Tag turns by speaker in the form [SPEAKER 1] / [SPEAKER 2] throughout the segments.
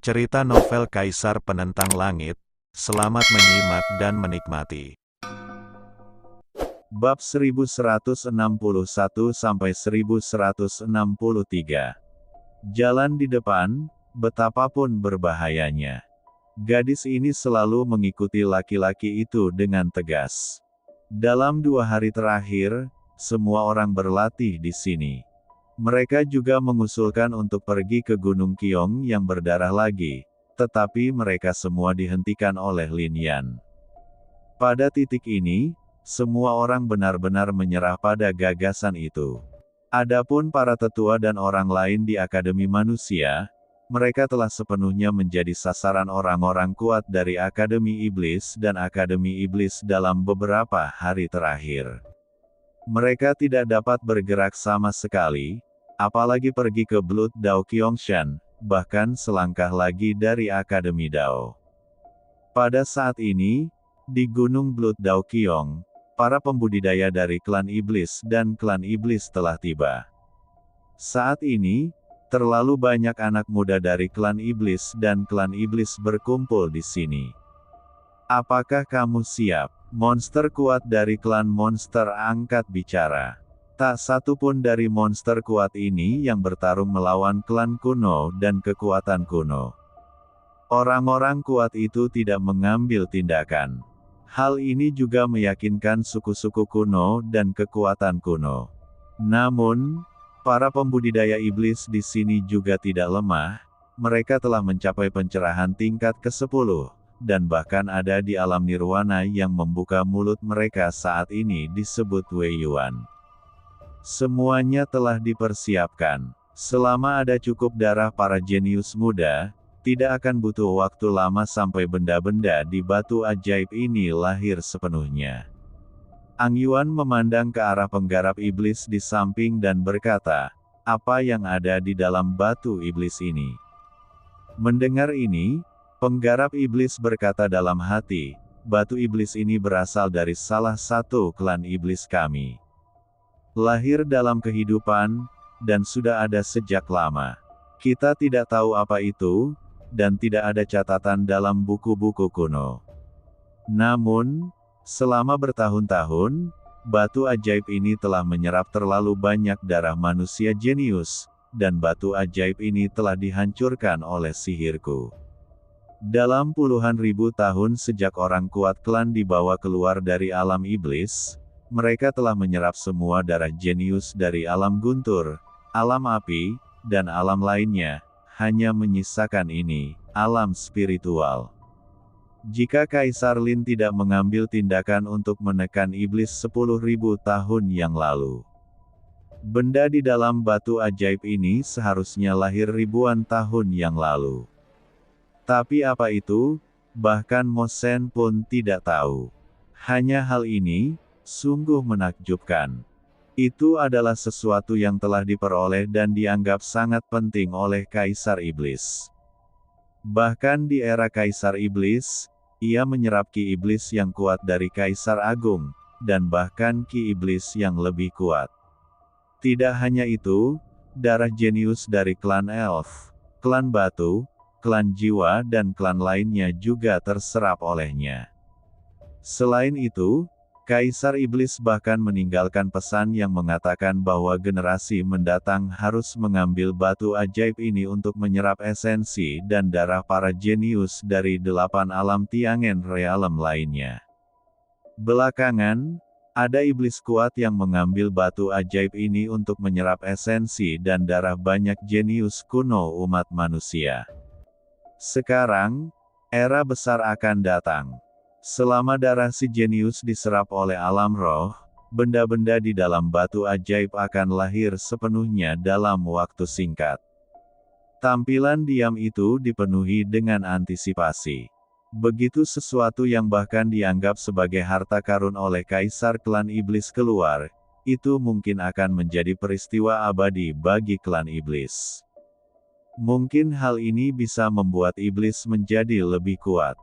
[SPEAKER 1] Cerita novel Kaisar Penentang Langit. Selamat menyimak dan menikmati. Bab 1161-1163. Jalan di depan, betapapun berbahayanya. Gadis ini selalu mengikuti laki-laki itu dengan tegas. Dalam 2 hari terakhir, semua orang berlatih di sini. Mereka juga mengusulkan untuk pergi ke Gunung Kiong yang berdarah lagi, tetapi mereka semua dihentikan oleh Lin Yan. Pada titik ini, semua orang benar-benar menyerah pada gagasan itu. Adapun para tetua dan orang lain di Akademi Manusia, mereka telah sepenuhnya menjadi sasaran orang-orang kuat dari Akademi Iblis dan Akademi Iblis dalam beberapa hari terakhir. Mereka tidak dapat bergerak sama sekali, apalagi pergi ke Blood Dao Qiangshan, bahkan selangkah lagi dari Akademi Dao. Pada saat ini, di Gunung Blood Dao Qiong, para pembudidaya dari klan Iblis dan klan Iblis telah tiba. Saat ini, terlalu banyak anak muda dari klan Iblis dan klan Iblis berkumpul di sini. Apakah kamu siap? Monster kuat dari klan monster angkat bicara. Tak satu pun dari monster kuat ini yang bertarung melawan klan kuno dan kekuatan kuno. Orang-orang kuat itu tidak mengambil tindakan. Hal ini juga meyakinkan suku-suku kuno dan kekuatan kuno. Namun, para pembudidaya iblis di sini juga tidak lemah. Mereka telah mencapai pencerahan tingkat ke-10. Dan bahkan ada di alam nirwana yang membuka mulut mereka saat ini disebut Wei Yuan. Semuanya telah dipersiapkan. Selama ada cukup darah para jenius muda, tidak akan butuh waktu lama sampai benda-benda di batu ajaib ini lahir sepenuhnya. Ang Yuan memandang ke arah penggarap iblis di samping dan berkata, "Apa yang ada di dalam batu iblis ini?" Mendengar ini, penggarap iblis berkata dalam hati, "Batu iblis ini berasal dari salah satu klan iblis kami. Lahir dalam kehidupan, dan sudah ada sejak lama. Kita tidak tahu apa itu, dan tidak ada catatan dalam buku-buku kuno. Namun, selama bertahun-tahun, batu ajaib ini telah menyerap terlalu banyak darah manusia jenius, dan batu ajaib ini telah dihancurkan oleh sihirku. Dalam puluhan ribu tahun sejak orang kuat klan dibawa keluar dari alam iblis, mereka telah menyerap semua darah jenius dari alam guntur, alam api, dan alam lainnya, hanya menyisakan ini, alam spiritual. Jika Kaisar Lin tidak mengambil tindakan untuk menekan iblis 10.000 tahun yang lalu, benda di dalam batu ajaib ini seharusnya lahir ribuan tahun yang lalu. Tapi apa itu? Bahkan Mo Shen pun tidak tahu. Hanya hal ini, sungguh menakjubkan. Itu adalah sesuatu yang telah diperoleh dan dianggap sangat penting oleh Kaisar Iblis. Bahkan di era Kaisar Iblis, ia menyerap Ki Iblis yang kuat dari Kaisar Agung, dan bahkan Ki Iblis yang lebih kuat. Tidak hanya itu, darah jenius dari klan Elf, klan Batu, klan Jiwa dan klan lainnya juga terserap olehnya. Selain itu, Kaisar Iblis bahkan meninggalkan pesan yang mengatakan bahwa generasi mendatang harus mengambil batu ajaib ini untuk menyerap esensi dan darah para jenius dari 8 alam Tiangen Realm lainnya. Belakangan, ada iblis kuat yang mengambil batu ajaib ini untuk menyerap esensi dan darah banyak jenius kuno umat manusia. Sekarang, era besar akan datang. Selama darah si jenius diserap oleh alam roh, benda-benda di dalam batu ajaib akan lahir sepenuhnya dalam waktu singkat. Tampilan diam itu dipenuhi dengan antisipasi. Begitu sesuatu yang bahkan dianggap sebagai harta karun oleh Kaisar klan Iblis keluar, itu mungkin akan menjadi peristiwa abadi bagi klan Iblis. Mungkin hal ini bisa membuat iblis menjadi lebih kuat.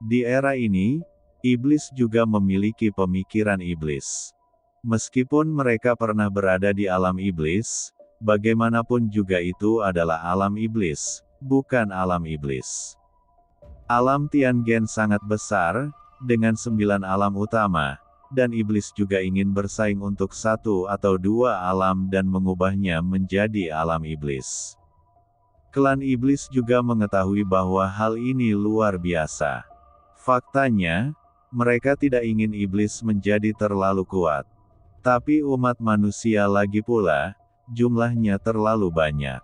[SPEAKER 1] Di era ini, iblis juga memiliki pemikiran iblis. Meskipun mereka pernah berada di alam iblis, bagaimanapun juga itu adalah alam iblis, bukan alam iblis. Alam Tiangen sangat besar, dengan 9 alam utama, dan iblis juga ingin bersaing untuk 1 atau 2 alam dan mengubahnya menjadi alam iblis. Klan iblis juga mengetahui bahwa hal ini luar biasa. Faktanya, mereka tidak ingin iblis menjadi terlalu kuat. Tapi umat manusia lagi pula, jumlahnya terlalu banyak.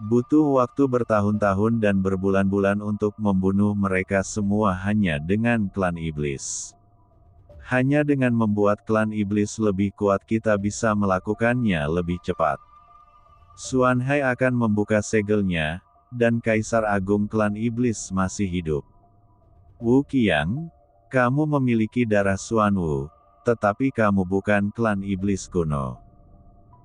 [SPEAKER 1] Butuh waktu bertahun-tahun dan berbulan-bulan untuk membunuh mereka semua hanya dengan klan iblis. Hanya dengan membuat klan iblis lebih kuat kita bisa melakukannya lebih cepat. Xuanhai akan membuka segelnya, dan Kaisar Agung klan iblis masih hidup. Wu Qiang, kamu memiliki darah Xuanwu, tetapi kamu bukan klan iblis kuno.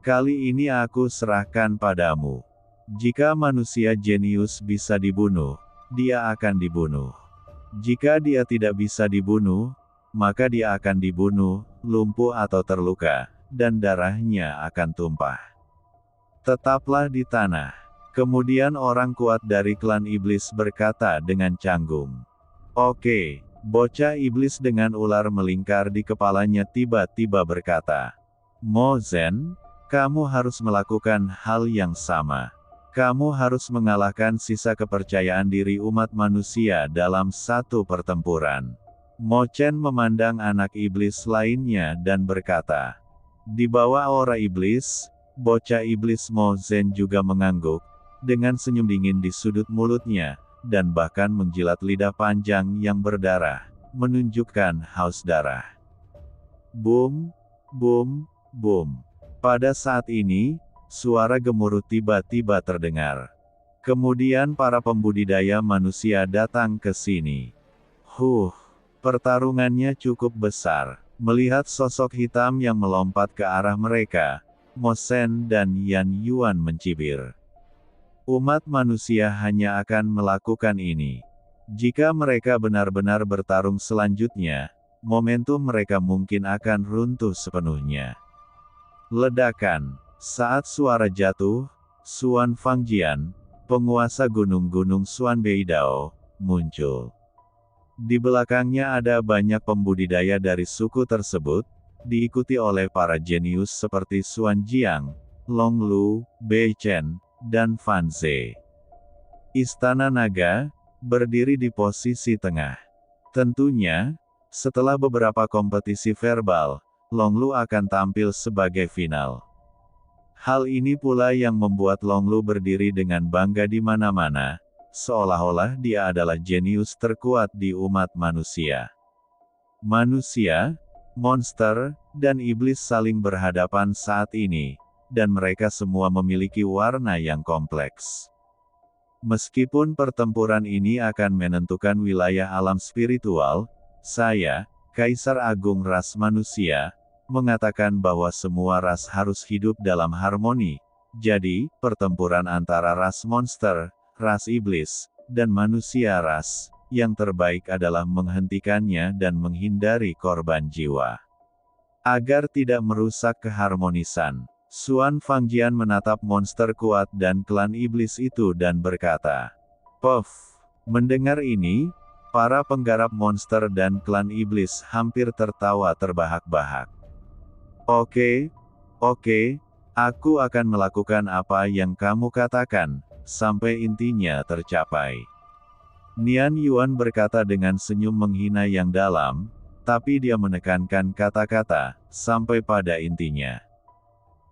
[SPEAKER 1] Kali ini aku serahkan padamu. Jika manusia jenius bisa dibunuh, dia akan dibunuh. Jika dia tidak bisa dibunuh, maka dia akan dibunuh, lumpuh atau terluka, dan darahnya akan tumpah. Tetaplah di tanah. Kemudian orang kuat dari klan iblis berkata dengan canggung. Oke, bocah iblis dengan ular melingkar di kepalanya tiba-tiba berkata. Mo Zhen, kamu harus melakukan hal yang sama. Kamu harus mengalahkan sisa kepercayaan diri umat manusia dalam satu pertempuran. Mo Chen memandang anak iblis lainnya dan berkata. Di bawah aura iblis, bocah iblis Mo Zhen juga mengangguk, dengan senyum dingin di sudut mulutnya, dan bahkan menjilat lidah panjang yang berdarah, menunjukkan haus darah. Boom, boom, boom. Pada saat ini, suara gemuruh tiba-tiba terdengar. Kemudian para pembudidaya manusia datang ke sini. Pertarungannya cukup besar. Melihat sosok hitam yang melompat ke arah mereka, Mo Shen dan Yan Yuan mencibir. Umat manusia hanya akan melakukan ini. Jika mereka benar-benar bertarung selanjutnya, momentum mereka mungkin akan runtuh sepenuhnya. Ledakan. Saat suara jatuh, Xuan Fangjian, penguasa gunung-gunung Xuan Beidao, muncul. Di belakangnya ada banyak pembudidaya dari suku tersebut, diikuti oleh para jenius seperti Xuan Jiang, Long Lu, Bei Chen, dan Fan Ze. Istana Naga, berdiri di posisi tengah. Tentunya, setelah beberapa kompetisi verbal, Long Lu akan tampil sebagai final. Hal ini pula yang membuat Long Lu berdiri dengan bangga di mana-mana, seolah-olah dia adalah jenius terkuat di umat manusia. Manusia, monster, dan iblis saling berhadapan saat ini, dan mereka semua memiliki warna yang kompleks. Meskipun pertempuran ini akan menentukan wilayah alam spiritual, saya, Kaisar Agung ras manusia, mengatakan bahwa semua ras harus hidup dalam harmoni. Jadi, pertempuran antara ras monster, ras iblis, dan manusia ras, yang terbaik adalah menghentikannya dan menghindari korban jiwa. Agar tidak merusak keharmonisan, Xuan Fangjian menatap monster kuat dan klan iblis itu dan berkata, Puff. Mendengar ini, para penggarap monster dan klan iblis hampir tertawa terbahak-bahak. Oke, aku akan melakukan apa yang kamu katakan, sampai intinya tercapai. Nian Yuan berkata dengan senyum menghina yang dalam, tapi dia menekankan kata-kata, sampai pada intinya.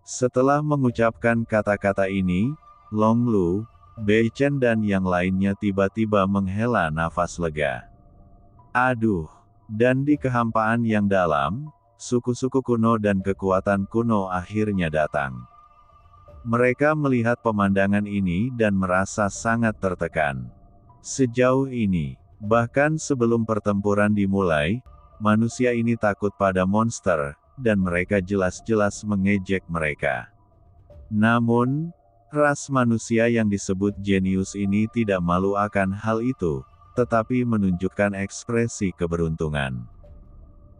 [SPEAKER 1] Setelah mengucapkan kata-kata ini, Long Lu, Bei Chen dan yang lainnya tiba-tiba menghela nafas lega. Aduh, dan di kehampaan yang dalam, suku-suku kuno dan kekuatan kuno akhirnya datang. Mereka melihat pemandangan ini dan merasa sangat tertekan. Sejauh ini, bahkan sebelum pertempuran dimulai, manusia ini takut pada monster, dan mereka jelas-jelas mengejek mereka. Namun, ras manusia yang disebut jenius ini tidak malu akan hal itu, tetapi menunjukkan ekspresi keberuntungan.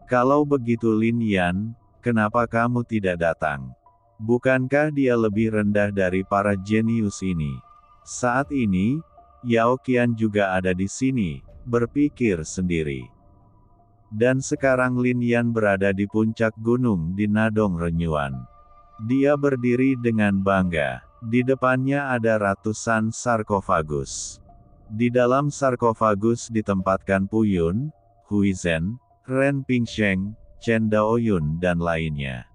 [SPEAKER 1] Kalau begitu Lin Yan, kenapa kamu tidak datang? Bukankah dia lebih rendah dari para jenius ini? Saat ini, Yao Qian juga ada di sini, berpikir sendiri. Dan sekarang Lin Yan berada di puncak gunung di Nadong Renyuan. Dia berdiri dengan bangga. Di depannya ada ratusan sarkofagus. Di dalam sarkofagus ditempatkan Pu Yun, Hui Zhen, Ren Pingsheng, Chen Daoyun dan lainnya.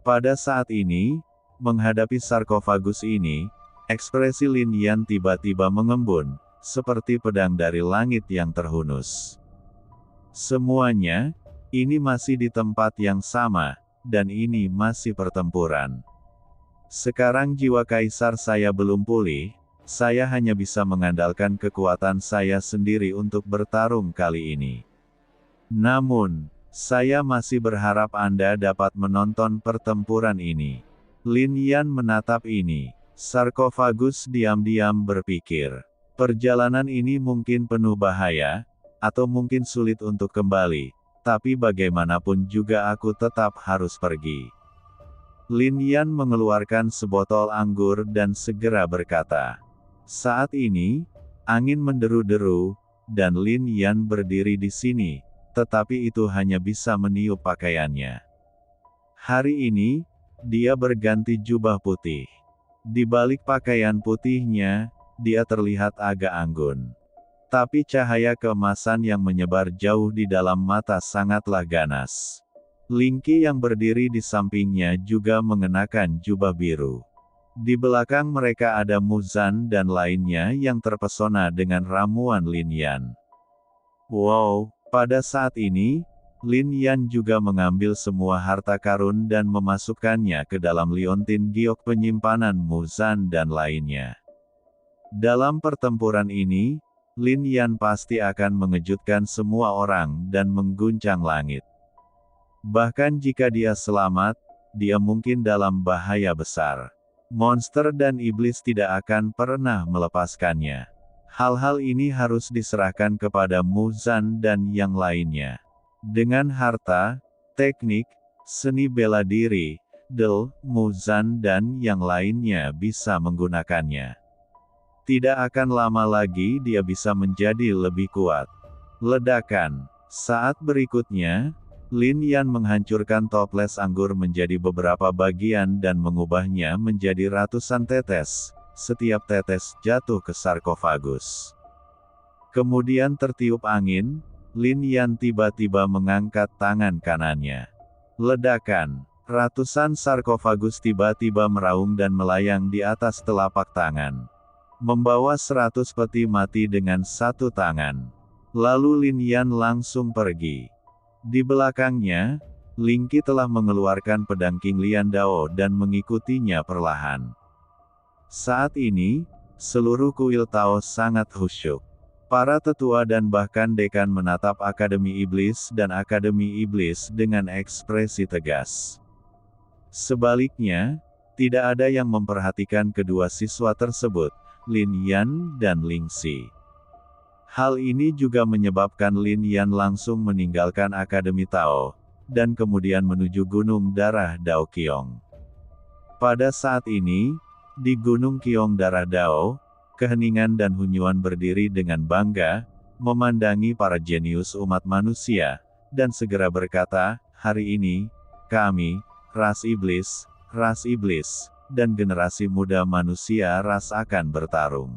[SPEAKER 1] Pada saat ini, menghadapi sarkofagus ini, ekspresi Lin Yan tiba-tiba mengembun, seperti pedang dari langit yang terhunus. Semuanya, ini masih di tempat yang sama, dan ini masih pertempuran. Sekarang jiwa kaisar saya belum pulih, saya hanya bisa mengandalkan kekuatan saya sendiri untuk bertarung kali ini. Namun, saya masih berharap Anda dapat menonton pertempuran ini. Lin Yan menatap ini. Sarkofagus diam-diam berpikir. Perjalanan ini mungkin penuh bahaya, atau mungkin sulit untuk kembali, tapi bagaimanapun juga aku tetap harus pergi. Lin Yan mengeluarkan sebotol anggur dan segera berkata. Saat ini, angin menderu-deru, dan Lin Yan berdiri di sini, tetapi itu hanya bisa meniup pakaiannya. Hari ini, dia berganti jubah putih. Di balik pakaian putihnya, dia terlihat agak anggun. Tapi cahaya keemasan yang menyebar jauh di dalam mata sangatlah ganas. Ling Qi yang berdiri di sampingnya juga mengenakan jubah biru. Di belakang mereka ada Mu Zan dan lainnya yang terpesona dengan ramuan Lin Yan. Wow, pada saat ini, Lin Yan juga mengambil semua harta karun dan memasukkannya ke dalam liontin giok penyimpanan Mu Zan dan lainnya. Dalam pertempuran ini, Lin Yan pasti akan mengejutkan semua orang dan mengguncang langit. Bahkan jika dia selamat, dia mungkin dalam bahaya besar. Monster dan iblis tidak akan pernah melepaskannya. Hal-hal ini harus diserahkan kepada Mu Zan dan yang lainnya. Dengan harta, teknik, seni bela diri, Mu Zan dan yang lainnya bisa menggunakannya. Tidak akan lama lagi dia bisa menjadi lebih kuat. Ledakan. Saat berikutnya, Lin Yan menghancurkan toples anggur menjadi beberapa bagian dan mengubahnya menjadi ratusan tetes. Setiap tetes jatuh ke sarkofagus. Kemudian tertiup angin, Lin Yan tiba-tiba mengangkat tangan kanannya. Ledakan. Ratusan sarkofagus tiba-tiba meraung dan melayang di atas telapak tangan. Membawa 100 peti mati dengan satu tangan. Lalu Lin Yan langsung pergi. Di belakangnya, Ling Qi telah mengeluarkan pedang King Lian Dao dan mengikutinya perlahan. Saat ini, seluruh kuil Tao sangat khusyuk. Para tetua dan bahkan dekan menatap Akademi Iblis dan Akademi Iblis dengan ekspresi tegas. Sebaliknya, tidak ada yang memperhatikan kedua siswa tersebut, Lin Yan dan Ling Xi. Hal ini juga menyebabkan Lin Yan langsung meninggalkan Akademi Tao, dan kemudian menuju Gunung Darah Dao Qiong. Pada saat ini, di Gunung Qiong Darah Dao, keheningan dan Hunyuan berdiri dengan bangga, memandangi para jenius umat manusia, dan segera berkata, hari ini, kami, ras iblis, dan generasi muda manusia ras akan bertarung.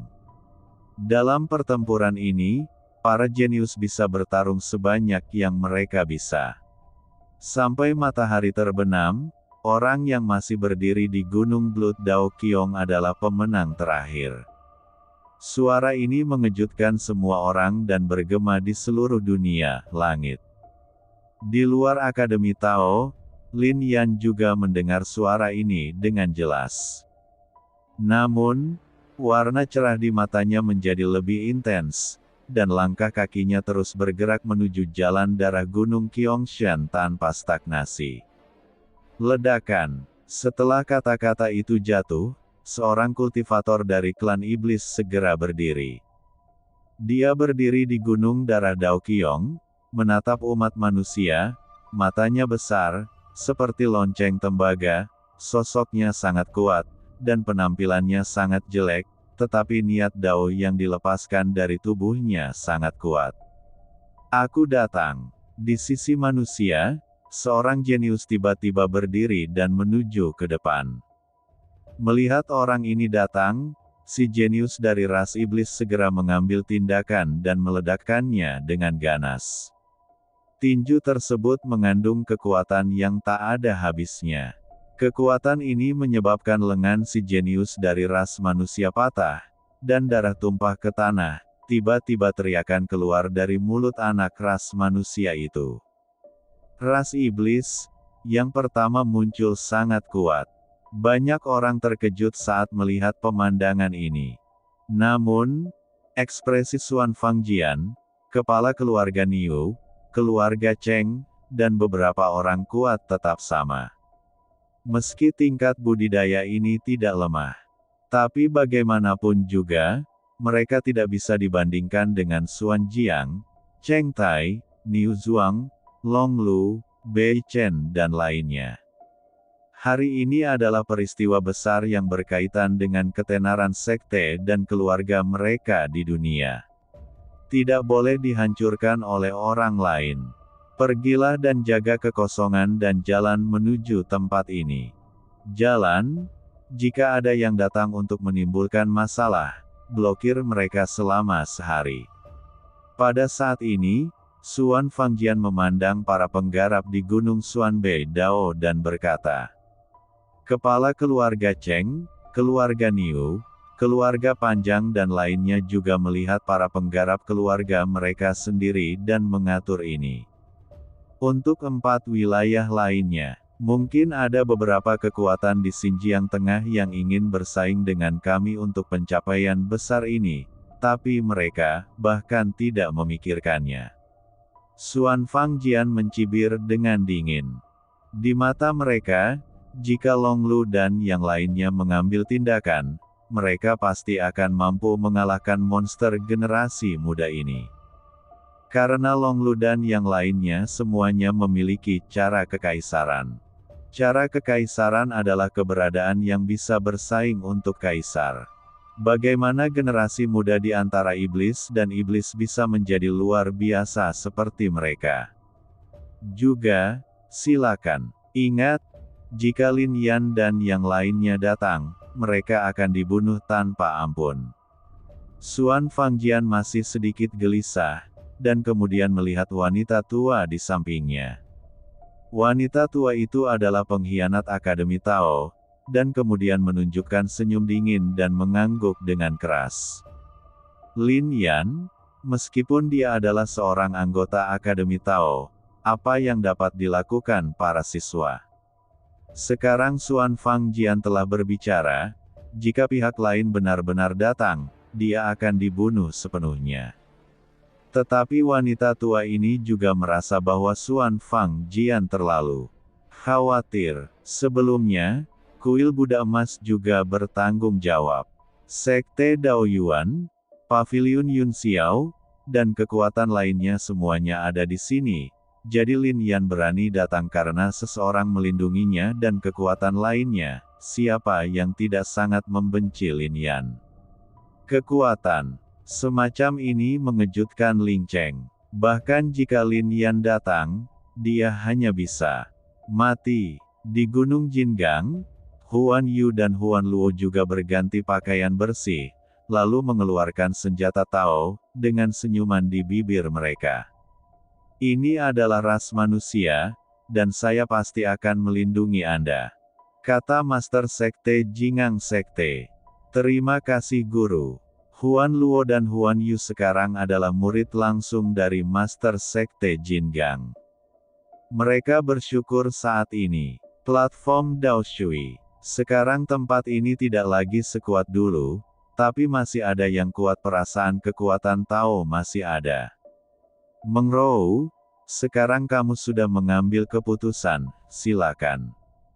[SPEAKER 1] Dalam pertempuran ini, para jenius bisa bertarung sebanyak yang mereka bisa. Sampai matahari terbenam, orang yang masih berdiri di Gunung Blood Dao Qiong adalah pemenang terakhir. Suara ini mengejutkan semua orang dan bergema di seluruh dunia, langit. Di luar Akademi Tao, Lin Yan juga mendengar suara ini dengan jelas. Namun, warna cerah di matanya menjadi lebih intens, dan langkah kakinya terus bergerak menuju jalan darah Gunung Qiyongshan tanpa stagnasi. Ledakan. Setelah kata-kata itu jatuh, seorang kultivator dari klan iblis segera berdiri. Dia berdiri di Gunung Darah Dao Qiong, menatap umat manusia, matanya besar, seperti lonceng tembaga, sosoknya sangat kuat, dan penampilannya sangat jelek, tetapi niat Dao yang dilepaskan dari tubuhnya sangat kuat. Aku datang. Di sisi manusia, seorang jenius tiba-tiba berdiri dan menuju ke depan. Melihat orang ini datang, si jenius dari ras iblis segera mengambil tindakan dan meledakkannya dengan ganas. Tinju tersebut mengandung kekuatan yang tak ada habisnya. Kekuatan ini menyebabkan lengan si jenius dari ras manusia patah, dan darah tumpah ke tanah. Tiba-tiba teriakan keluar dari mulut anak ras manusia itu. Ras iblis, yang pertama muncul sangat kuat. Banyak orang terkejut saat melihat pemandangan ini. Namun, ekspresi Xuan Fangjian, kepala keluarga Niu, keluarga Cheng, dan beberapa orang kuat tetap sama. Meski tingkat budidaya ini tidak lemah. Tapi bagaimanapun juga, mereka tidak bisa dibandingkan dengan Xuan Jiang, Cheng Tai, Niu Zuang, Long Lu, Bei Chen dan lainnya. Hari ini adalah peristiwa besar yang berkaitan dengan ketenaran sekte dan keluarga mereka di dunia. Tidak boleh dihancurkan oleh orang lain. Pergilah dan jaga kekosongan dan jalan menuju tempat ini. Jalan, jika ada yang datang untuk menimbulkan masalah, blokir mereka selama sehari. Pada saat ini, Xuan Fangjian memandang para penggarap di Gunung Xuanbei Dao dan berkata, kepala keluarga Cheng, keluarga Niu, keluarga Panjang dan lainnya juga melihat para penggarap keluarga mereka sendiri dan mengatur ini. Untuk 4 wilayah lainnya, mungkin ada beberapa kekuatan di Xinjiang Tengah yang ingin bersaing dengan kami untuk pencapaian besar ini, tapi mereka bahkan tidak memikirkannya. Xuan Fangjian mencibir dengan dingin. Di mata mereka, jika Long Lu dan yang lainnya mengambil tindakan, mereka pasti akan mampu mengalahkan monster generasi muda ini. Karena Long Lu dan yang lainnya semuanya memiliki cara kekaisaran. Cara kekaisaran adalah keberadaan yang bisa bersaing untuk kaisar. Bagaimana generasi muda di antara iblis dan iblis bisa menjadi luar biasa seperti mereka? Juga, silakan ingat, jika Lin Yan dan yang lainnya datang, mereka akan dibunuh tanpa ampun. Xuan Fangjian masih sedikit gelisah, dan kemudian melihat wanita tua di sampingnya. Wanita tua itu adalah pengkhianat Akademi Tao, dan kemudian menunjukkan senyum dingin dan mengangguk dengan keras. Lin Yan, meskipun dia adalah seorang anggota Akademi Tao, apa yang dapat dilakukan para siswa? Sekarang Xuan Fangjian telah berbicara, jika pihak lain benar-benar datang, dia akan dibunuh sepenuhnya. Tetapi wanita tua ini juga merasa bahwa Xuan Fangjian terlalu khawatir. Sebelumnya, kuil Buddha emas juga bertanggung jawab. Sekte Dao Yuan, Paviliun Yun Xiao, dan kekuatan lainnya semuanya ada di sini. Jadi Lin Yan berani datang karena seseorang melindunginya dan kekuatan lainnya. Siapa yang tidak sangat membenci Lin Yan? Kekuatan semacam ini mengejutkan Ling Cheng. Bahkan jika Lin Yan datang, dia hanya bisa mati. Di Gunung Jingang, Huan Yu dan Huan Luo juga berganti pakaian bersih, lalu mengeluarkan senjata Tao, dengan senyuman di bibir mereka. Ini adalah ras manusia, dan saya pasti akan melindungi Anda, kata Master Sekte Jingang Sekte. Terima kasih Guru. Huan Luo dan Huan Yu sekarang adalah murid langsung dari Master Sekte Jingang. Mereka bersyukur saat ini. Platform Dao Shui. Sekarang tempat ini tidak lagi sekuat dulu, tapi masih ada yang kuat. Perasaan kekuatan Tao masih ada. Meng Rou, sekarang kamu sudah mengambil keputusan, silakan.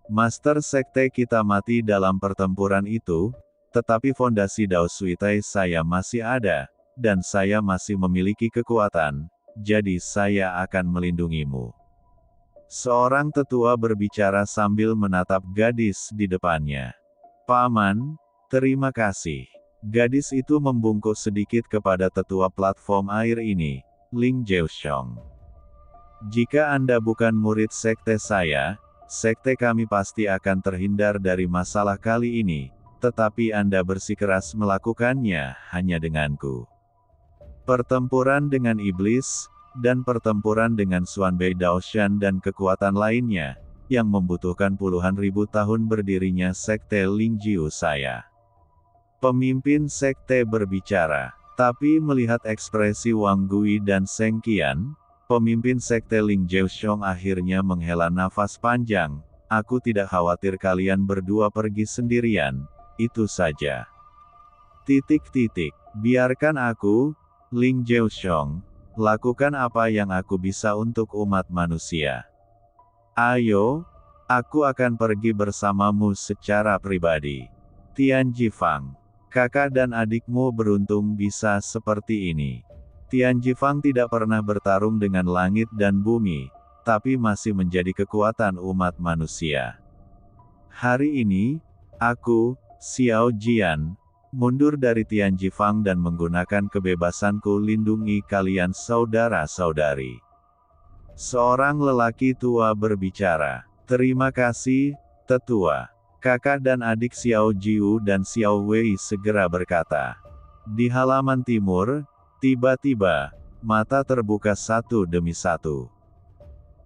[SPEAKER 1] Master Sekte kita mati dalam pertempuran itu, tetapi fondasi Dao Suitai saya masih ada, dan saya masih memiliki kekuatan, jadi saya akan melindungimu. Seorang tetua berbicara sambil menatap gadis di depannya. Paman, terima kasih. Gadis itu membungkuk sedikit kepada tetua platform air ini, Ling Jiuxiong. Jika Anda bukan murid sekte saya, sekte kami pasti akan terhindar dari masalah kali ini, tetapi Anda bersikeras melakukannya hanya denganku. Pertempuran dengan iblis, dan pertempuran dengan Xuanbei Daoshan dan kekuatan lainnya, yang membutuhkan puluhan ribu tahun berdirinya sekte Lingjiu saya. Pemimpin sekte berbicara, tapi melihat ekspresi Wang Gui dan Seng Qian, pemimpin sekte Ling Jiuxiong akhirnya menghela nafas panjang. Aku tidak khawatir kalian berdua pergi sendirian, itu saja. Biarkan aku, Ling Jiuxiong, lakukan apa yang aku bisa untuk umat manusia. Ayo, aku akan pergi bersamamu secara pribadi. Tian Jifang, kakak dan adikmu beruntung bisa seperti ini. Tian Jifang tidak pernah bertarung dengan langit dan bumi, tapi masih menjadi kekuatan umat manusia. Hari ini, aku, Xiao Jian, mundur dari Tian Jifang dan menggunakan kebebasanku lindungi kalian saudara-saudari. Seorang lelaki tua berbicara. Terima kasih, tetua. Kakak dan adik Xiao Jiu dan Xiao Wei segera berkata. Di halaman timur, tiba-tiba, mata terbuka satu demi satu.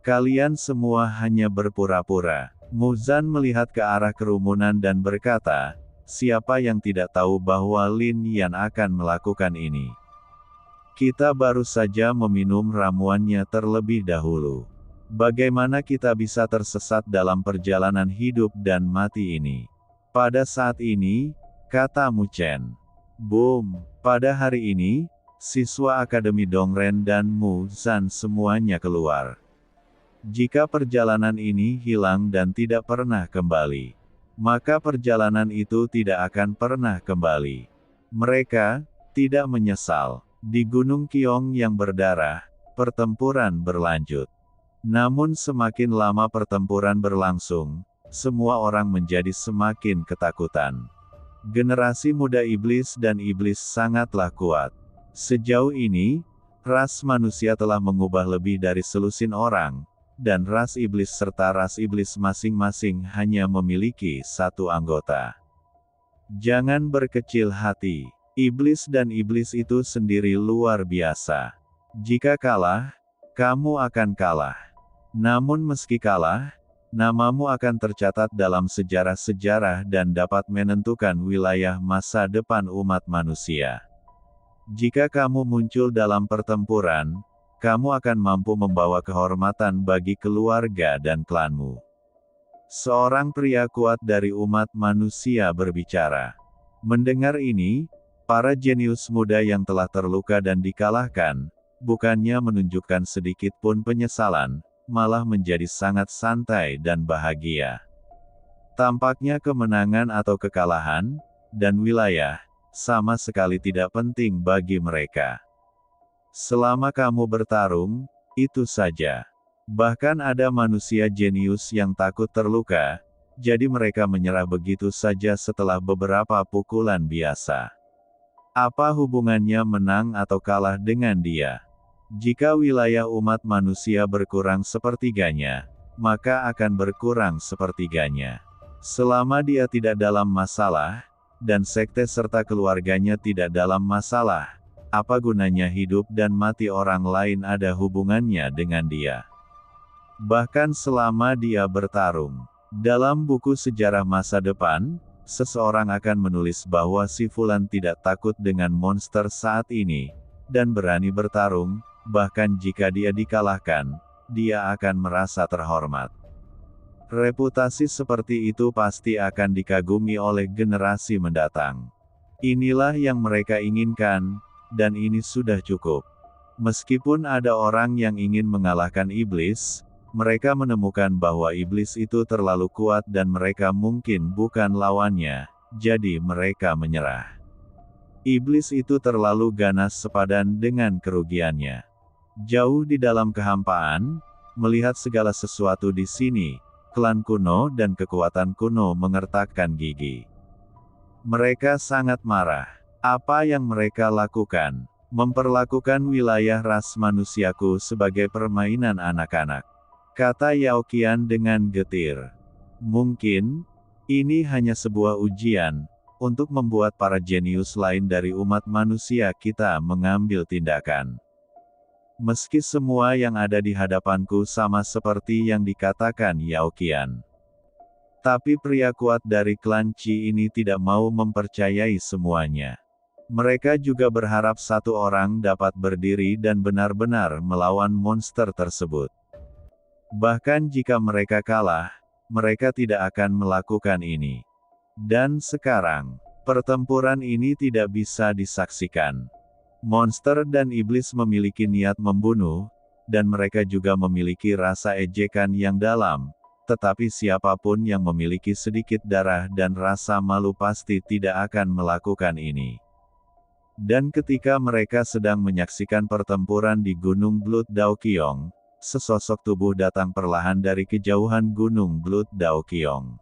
[SPEAKER 1] Kalian semua hanya berpura-pura. Muzan melihat ke arah kerumunan dan berkata, siapa yang tidak tahu bahwa Lin Yan akan melakukan ini? Kita baru saja meminum ramuannya terlebih dahulu. Bagaimana kita bisa tersesat dalam perjalanan hidup dan mati ini? Pada saat ini, kata Mu Chen. Boom! Pada hari ini, siswa Akademi Dongren dan Mu Zan semuanya keluar. Jika perjalanan ini hilang dan tidak pernah kembali, maka perjalanan itu tidak akan pernah kembali. Mereka tidak menyesal. Di Gunung Qiong yang berdarah, pertempuran berlanjut. Namun semakin lama pertempuran berlangsung, semua orang menjadi semakin ketakutan. Generasi muda iblis dan iblis sangatlah kuat. Sejauh ini, ras manusia telah mengubah lebih dari selusin orang, dan ras iblis serta ras iblis masing-masing hanya memiliki satu anggota. Jangan berkecil hati. Iblis dan iblis itu sendiri luar biasa. Jika kalah, kamu akan kalah. Namun meski kalah, namamu akan tercatat dalam sejarah-sejarah dan dapat menentukan wilayah masa depan umat manusia. Jika kamu muncul dalam pertempuran, kamu akan mampu membawa kehormatan bagi keluarga dan klanmu. Seorang pria kuat dari umat manusia berbicara. Mendengar ini, para jenius muda yang telah terluka dan dikalahkan, bukannya menunjukkan sedikit pun penyesalan, malah menjadi sangat santai dan bahagia. Tampaknya kemenangan atau kekalahan, dan wilayah, sama sekali tidak penting bagi mereka. Selama kamu bertarung, itu saja. Bahkan ada manusia jenius yang takut terluka, jadi mereka menyerah begitu saja setelah beberapa pukulan biasa. Apa hubungannya menang atau kalah dengan dia? Jika wilayah umat manusia berkurang sepertiganya, maka akan berkurang sepertiganya. Selama dia tidak dalam masalah, dan sekte serta keluarganya tidak dalam masalah, apa gunanya hidup dan mati orang lain ada hubungannya dengan dia? Bahkan selama dia bertarung. Dalam buku sejarah masa depan, seseorang akan menulis bahwa si Fulan tidak takut dengan monster saat ini, dan berani bertarung, bahkan jika dia dikalahkan, dia akan merasa terhormat. Reputasi seperti itu pasti akan dikagumi oleh generasi mendatang. Inilah yang mereka inginkan, dan ini sudah cukup. Meskipun ada orang yang ingin mengalahkan iblis, mereka menemukan bahwa iblis itu terlalu kuat dan mereka mungkin bukan lawannya, jadi mereka menyerah. Iblis itu terlalu ganas sepadan dengan kerugiannya. Jauh di dalam kehampaan, melihat segala sesuatu di sini, klan kuno dan kekuatan kuno mengertakkan gigi. Mereka sangat marah. Apa yang mereka lakukan? Memperlakukan wilayah ras manusiaku sebagai permainan anak-anak, kata Yao Qian dengan getir. Mungkin, ini hanya sebuah ujian, untuk membuat para jenius lain dari umat manusia kita mengambil tindakan. Meski semua yang ada di hadapanku sama seperti yang dikatakan Yao Qian. Tapi pria kuat dari klan Qi ini tidak mau mempercayai semuanya. Mereka juga berharap satu orang dapat berdiri dan benar-benar melawan monster tersebut. Bahkan jika mereka kalah, mereka tidak akan melakukan ini. Dan sekarang, pertempuran ini tidak bisa disaksikan. Monster dan iblis memiliki niat membunuh, dan mereka juga memiliki rasa ejekan yang dalam, tetapi siapapun yang memiliki sedikit darah dan rasa malu pasti tidak akan melakukan ini. Dan ketika mereka sedang menyaksikan pertempuran di Gunung Blood Daoqiong, sesosok tubuh datang perlahan dari kejauhan Gunung Blood Daoqiong.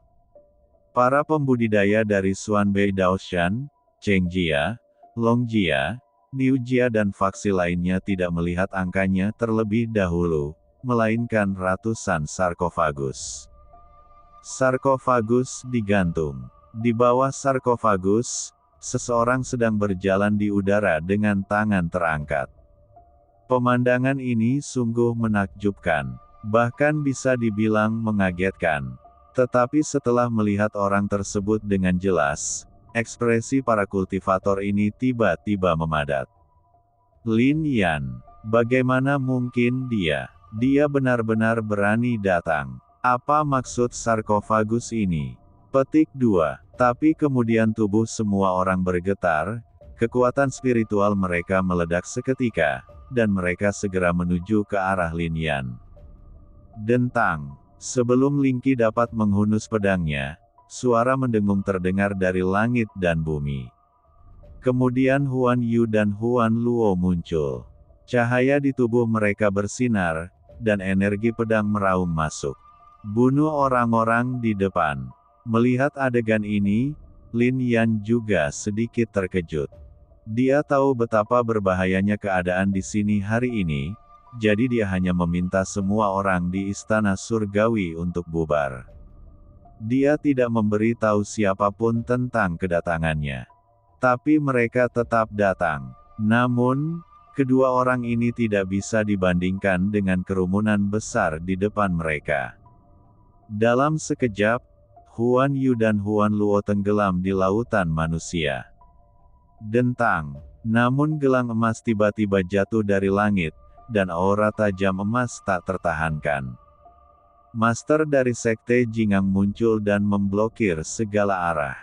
[SPEAKER 1] Para pembudidaya dari Xuanbei Daoshan, Chengjia, Longjia, Niujia dan faksi lainnya tidak melihat angkanya terlebih dahulu, melainkan ratusan sarkofagus. Sarkofagus digantung. Di bawah sarkofagus, seseorang sedang berjalan di udara dengan tangan terangkat. Pemandangan ini sungguh menakjubkan, bahkan bisa dibilang mengagetkan. Tetapi setelah melihat orang tersebut dengan jelas, ekspresi para kultivator ini tiba-tiba memadat. Lin Yan, bagaimana mungkin dia? Dia benar-benar berani datang. Apa maksud sarkofagus ini? Petik 2. Tapi kemudian tubuh semua orang bergetar, kekuatan spiritual mereka meledak seketika, dan mereka segera menuju ke arah Lin Yan. Dentang. Sebelum Ling Qi dapat menghunus pedangnya, suara mendengung terdengar dari langit dan bumi. Kemudian Huan Yu dan Huan Luo muncul. Cahaya di tubuh mereka bersinar, dan energi pedang meraung masuk. Bunuh orang-orang di depan. Melihat adegan ini, Lin Yan juga sedikit terkejut. Dia tahu betapa berbahayanya keadaan di sini hari ini, jadi dia hanya meminta semua orang di Istana Surgawi untuk bubar. Dia tidak memberi tahu siapapun tentang kedatangannya. Tapi mereka tetap datang. Namun, kedua orang ini tidak bisa dibandingkan dengan kerumunan besar di depan mereka. Dalam sekejap, Huan Yu dan Huan Luo tenggelam di lautan manusia. Dentang. Namun gelang emas tiba-tiba jatuh dari langit, dan aura tajam emas tak tertahankan. Master dari Sekte Jingang muncul dan memblokir segala arah.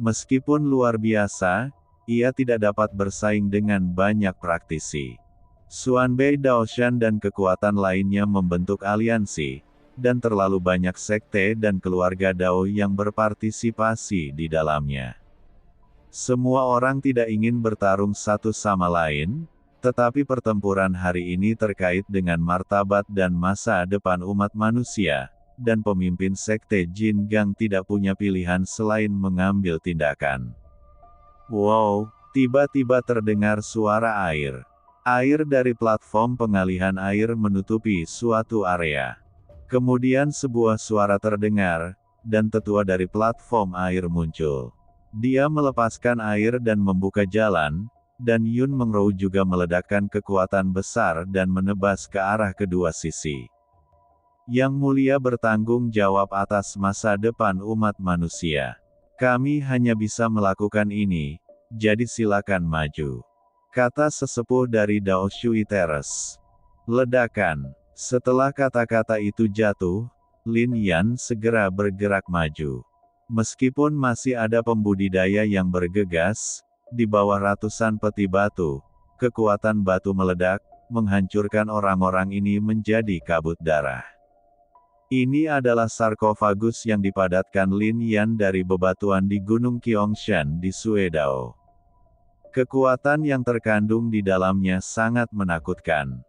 [SPEAKER 1] Meskipun luar biasa, ia tidak dapat bersaing dengan banyak praktisi. Xuanbei Daoshan dan kekuatan lainnya membentuk aliansi, dan terlalu banyak sekte dan keluarga Dao yang berpartisipasi di dalamnya. Semua orang tidak ingin bertarung satu sama lain, tetapi pertempuran hari ini terkait dengan martabat dan masa depan umat manusia, dan pemimpin sekte Jin Gang tidak punya pilihan selain mengambil tindakan. Wow, tiba-tiba terdengar suara air. Air dari platform pengalihan air menutupi suatu area. Kemudian sebuah suara terdengar, dan tetua dari platform air muncul. Dia melepaskan air dan membuka jalan, dan Yun Mengrou juga meledakkan kekuatan besar dan menebas ke arah kedua sisi. Yang Mulia bertanggung jawab atas masa depan umat manusia. Kami hanya bisa melakukan ini, jadi silakan maju. Kata sesepuh dari Dao Shui Terrace. Ledakan. Setelah kata-kata itu jatuh, Lin Yan segera bergerak maju. Meskipun masih ada pembudidaya yang bergegas, di bawah ratusan peti batu, kekuatan batu meledak, menghancurkan orang-orang ini menjadi kabut darah. Ini adalah sarkofagus yang dipadatkan Lin Yan dari bebatuan di Gunung Qiangshan di Suedao. Kekuatan yang terkandung di dalamnya sangat menakutkan.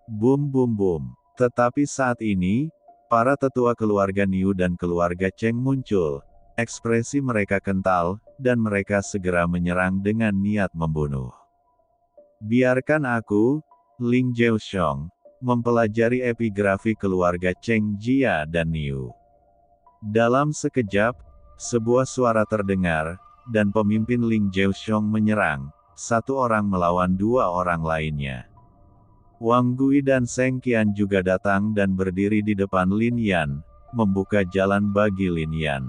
[SPEAKER 1] Bum bum bum. Tetapi saat ini, para tetua keluarga Niu dan keluarga Cheng muncul, ekspresi mereka kental, dan mereka segera menyerang dengan niat membunuh. Biarkan aku, Ling Jiuxiong, mempelajari epigrafi keluarga Cheng Jia dan Niu. Dalam sekejap, sebuah suara terdengar, dan pemimpin Ling Jiuxiong menyerang, satu orang melawan dua orang lainnya. Wang Gui dan Seng Qian juga datang dan berdiri di depan Lin Yan, membuka jalan bagi Lin Yan.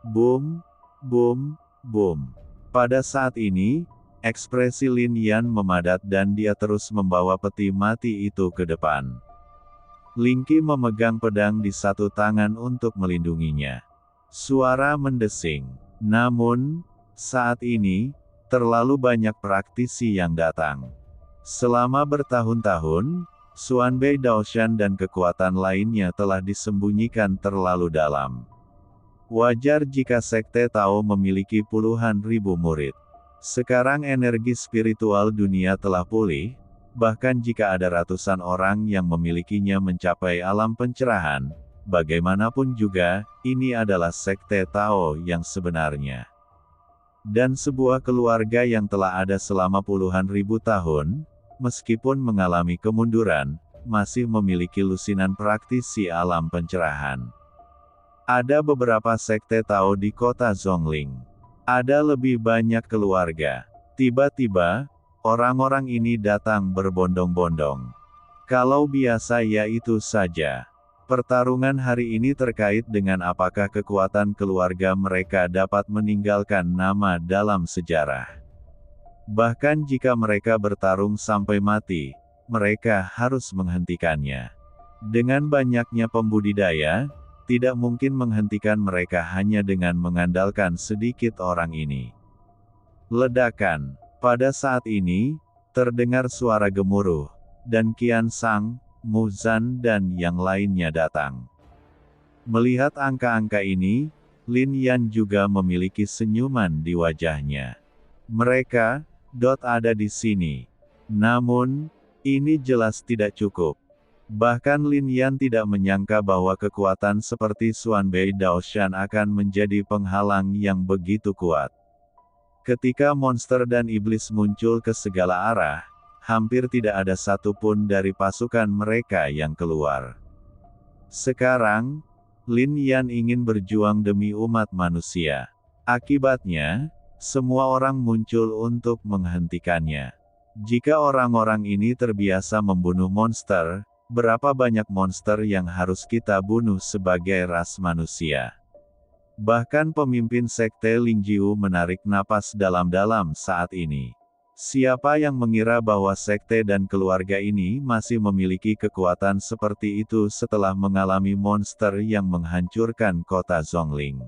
[SPEAKER 1] Boom, boom, boom. Pada saat ini, ekspresi Lin Yan memadat dan dia terus membawa peti mati itu ke depan. Ling Qi memegang pedang di satu tangan untuk melindunginya. Suara mendesing. Namun, saat ini, terlalu banyak praktisi yang datang. Selama bertahun-tahun, Xuanbei Daoshan dan kekuatan lainnya telah disembunyikan terlalu dalam. Wajar jika Sekte Tao memiliki puluhan ribu murid. Sekarang energi spiritual dunia telah pulih, bahkan jika ada ratusan orang yang memilikinya mencapai alam pencerahan, bagaimanapun juga, ini adalah Sekte Tao yang sebenarnya. Dan sebuah keluarga yang telah ada selama puluhan ribu tahun, meskipun mengalami kemunduran, masih memiliki lusinan praktisi alam pencerahan. Ada beberapa sekte Tao di kota Zhongling. Ada lebih banyak keluarga. Tiba-tiba, orang-orang ini datang berbondong-bondong. Kalau biasa ya itu saja. Pertarungan hari ini terkait dengan apakah kekuatan keluarga mereka dapat meninggalkan nama dalam sejarah. Bahkan jika mereka bertarung sampai mati, mereka harus menghentikannya. Dengan banyaknya pembudidaya, tidak mungkin menghentikan mereka hanya dengan mengandalkan sedikit orang ini. Ledakan. Pada saat ini, terdengar suara gemuruh, dan Qian Sang, Mu Zan dan yang lainnya datang. Melihat angka-angka ini, Lin Yan juga memiliki senyuman di wajahnya. Mereka, ada di sini. Namun, ini jelas tidak cukup. Bahkan Lin Yan tidak menyangka bahwa kekuatan seperti Xuanbei Daoshan akan menjadi penghalang yang begitu kuat. Ketika monster dan iblis muncul ke segala arah, hampir tidak ada satupun dari pasukan mereka yang keluar. Sekarang, Lin Yan ingin berjuang demi umat manusia. Akibatnya, semua orang muncul untuk menghentikannya. Jika orang-orang ini terbiasa membunuh monster, berapa banyak monster yang harus kita bunuh sebagai ras manusia? Bahkan pemimpin sekte Lingjiu menarik napas dalam-dalam saat ini. Siapa yang mengira bahwa sekte dan keluarga ini masih memiliki kekuatan seperti itu setelah mengalami monster yang menghancurkan kota Zhongling?